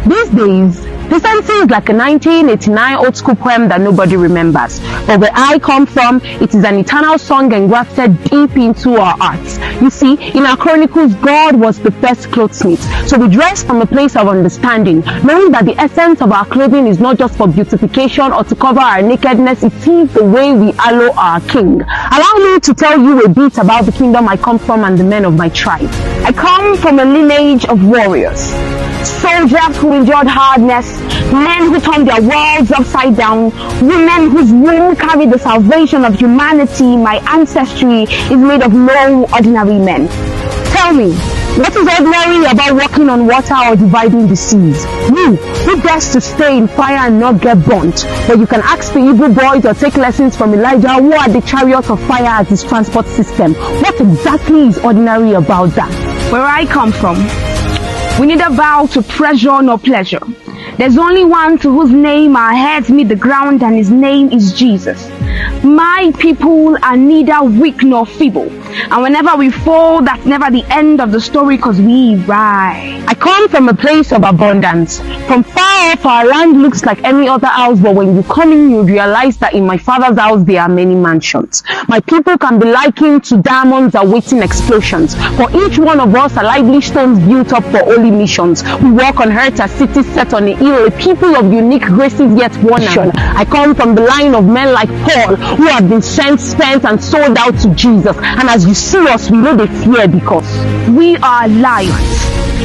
These days, decency is like a 1989 old school poem that nobody remembers. But where I come from, it is an eternal song engrafted deep into our hearts. You see, in our chronicles, God was the first clothesmith. So we dress from a place of understanding, knowing that the essence of our clothing is not just for beautification or to cover our nakedness, it is the way we hallow our King. Allow me to tell you a bit about the kingdom I come from and the men of my tribe. I come from a lineage of warriors. Soldiers who endured hardness, men who turned their worlds upside down, women whose womb carried the salvation of humanity. My ancestry is made of no ordinary men. Tell me, what is ordinary about walking on water or dividing the seas? You, who dares to stay in fire and not get burnt, but you can ask the Hebrew boys or take lessons from Elijah, who had the chariot of fire as his transport system. What exactly is ordinary about that? Where I come from, we neither bow to pressure nor pleasure. There's only one to whose name our heads meet the ground, and his name is Jesus. My people are neither weak nor feeble, and whenever we fall, that's never the end of the story, because we rise. I come from a place of abundance. From far off, our land looks like any other house, but when you come in, you realize that in my father's house there are many mansions. My people can be likened to diamonds awaiting explosions. For each one of us are lively stones built up for holy missions. We walk on earth as cities set on a hill, a people of unique graces yet one nation. I come from the line of men like Paul, who have been sent, spent, and sold out to Jesus. And as you see us, we know they fear because we are lions.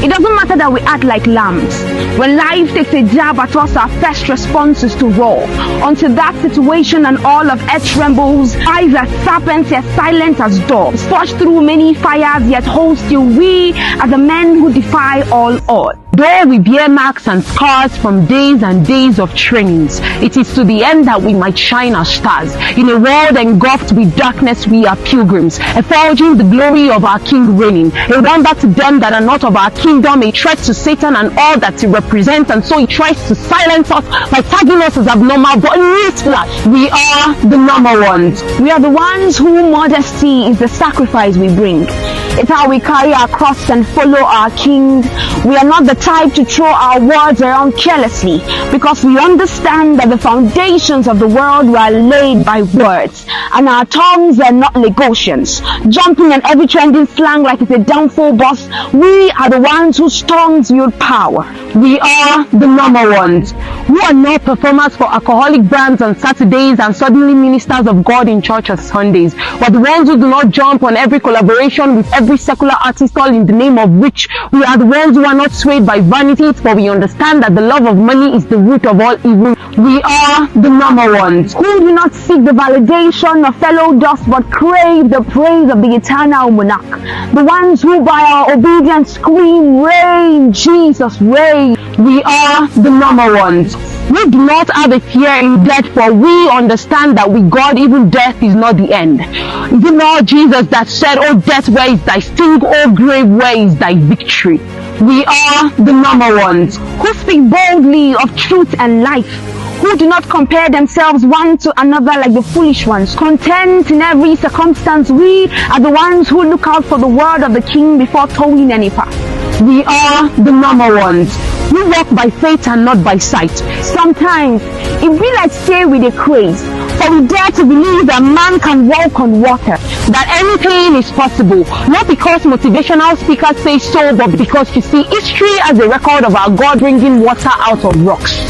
It doesn't matter that we act like lambs. When life takes a jab at us, our first response is to roar. Until that situation and all of it trembles, eyes as serpents yet silent as dogs, forged through many fires yet hold still, we are the men who defy all odds. Though we bear marks and scars from days and days of trainings, it is to the end that we might shine as stars. In a world engulfed with darkness, we are pilgrims, effulging the glory of our King reigning. A wonder to them that are not of our kingdom, a threat to Satan and all that he represents, and so he tries to silence us by tagging us as abnormal. But newsflash, we are the number ones. We are the ones whose modesty is the sacrifice we bring. It's how we carry our cross and follow our King. We are not the type to throw our words around carelessly, because we understand that the foundations of the world were laid by words, and our tongues are not Lagosians, jumping on every trending slang like it's a downfall bus. We are the ones whose tongues wield power. We are the number ones, who are not performers for alcoholic brands on Saturdays and suddenly ministers of God in church on Sundays, but the ones who do not jump on every collaboration with every secular artist, all in the name of which. We are the ones who are not swayed by vanity, for we understand that the love of money is the root of all evil. We are the number ones, who do not seek the validation of fellow dust, but crave the praise of the eternal monarch. The ones who by our obedience scream, reign, Jesus, reign. We are the number ones. We do not have a fear in death, for we understand that with God even death is not the end. Is it not Jesus that said, "Oh death, where is thy sting? Oh grave, where is thy victory?" We are the number ones, who speak boldly of truth and life, who do not compare themselves one to another like the foolish ones. Content in every circumstance, we are the ones who look out for the word of the King before towing any path. We are the number ones, who walk by faith and not by sight. Sometimes it be like say with a craze, for we dare to believe that man can walk on water, that anything is possible, not because motivational speakers say so, but because you see, history has a record of our God bringing water out of rocks.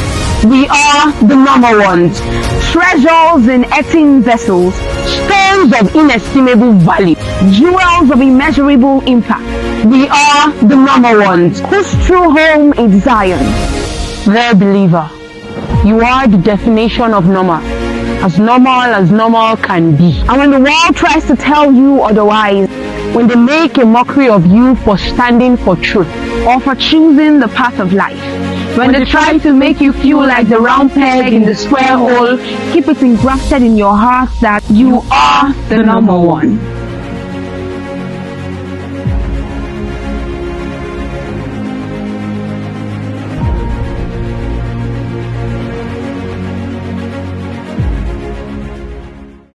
We are the number ones, treasures in earthen vessels, stones of inestimable value, jewels of immeasurable impact. We are the number ones, whose true home is Zion. There, believer, you are the definition of normal as normal can be. And when the world tries to tell you otherwise, when they make a mockery of you for standing for truth or for choosing the path of life, when they try to make you feel like the round peg in the square hole, keep it engrafted in your heart that you are the number one.